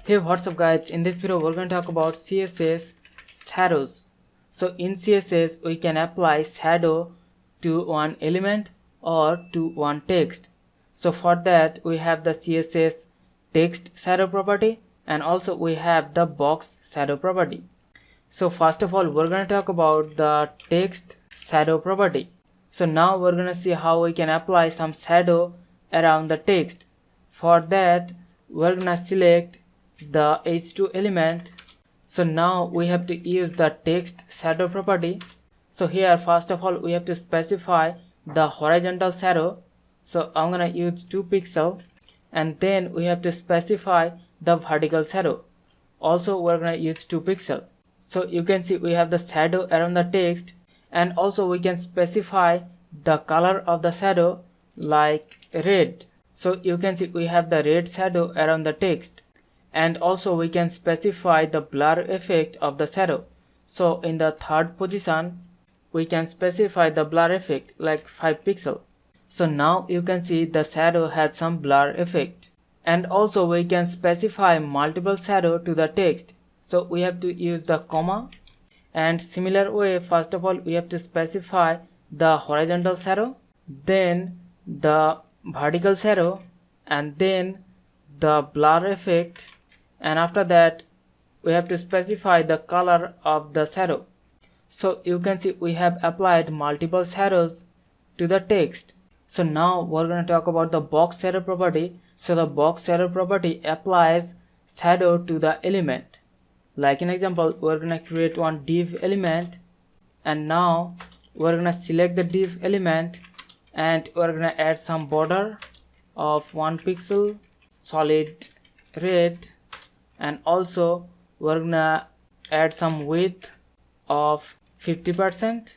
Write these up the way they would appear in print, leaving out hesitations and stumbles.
Hey, what's up guys, in this video we're going to talk about CSS shadows. So in CSS we can apply shadow to one element or to one text. So for that we have the CSS text shadow property and also we have the box shadow property. So first of all we're going to talk about the text shadow property. So now we're going to see how we can apply some shadow around the text. For that we're going to select the h2 element. So now we have to use the text shadow property. So here first of all we have to specify the horizontal shadow. So I'm gonna use 2 pixels, and then we have to specify the vertical shadow. Also we're gonna use 2 pixels. So you can see we have the shadow around the text, and also we can specify the color of the shadow like red. So you can see we have the red shadow around the text, and also we can specify the blur effect of the shadow. So in the third position we can specify the blur effect like 5 pixels. So now you can see the shadow has some blur effect, and also we can specify multiple shadow to the text. So we have to use the comma, and similar way first of all we have to specify the horizontal shadow, then the vertical shadow, and then the blur effect, and after that we have to specify the color of the shadow. So you can see we have applied multiple shadows to the text. So now we're going to talk about the box shadow property. So the box shadow property applies shadow to the element. Like an example, we're going to create one div element, and now we're going to select the div element, and we're going to add some border of 1 pixel solid red, and also we're going to add some width of 50%,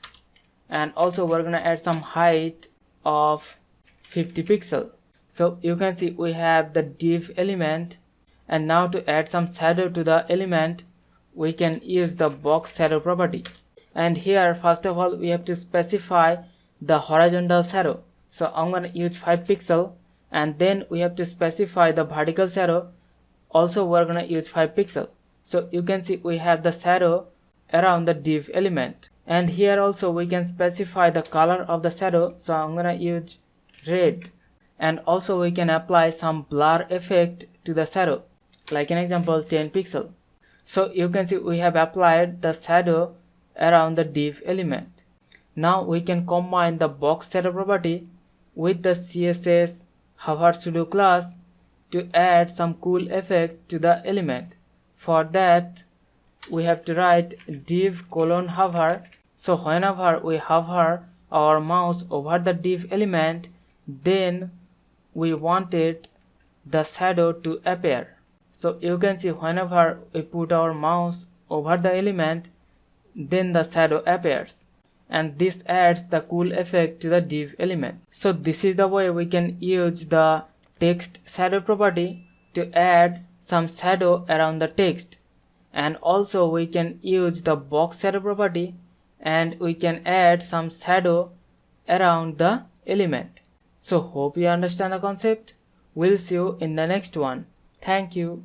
and also we're going to add some height of 50 pixels. So you can see we have the div element, and now to add some shadow to the element we can use the box shadow property. And here first of all we have to specify the horizontal shadow. So I'm going to use 5 pixels, and then we have to specify the vertical shadow. Also we're going to use 5 pixels. So you can see we have the shadow around the div element, and here also we can specify the color of the shadow. So I'm going to use red, and also we can apply some blur effect to the shadow, like an example 10 pixels. So you can see we have applied the shadow around the div element. Now we can combine the box shadow property with the CSS hover pseudo class to add some cool effect to the element. For that we have to write div :hover. So whenever we hover our mouse over the div element, then we wanted the shadow to appear. So you can see whenever we put our mouse over the element, then the shadow appears, and this adds the cool effect to the div element. So this is the way we can use the text shadow property to add some shadow around the text, and also we can use the box shadow property and we can add some shadow around the element. So hope you understand the concept. We'll see you in the next one. Thank you.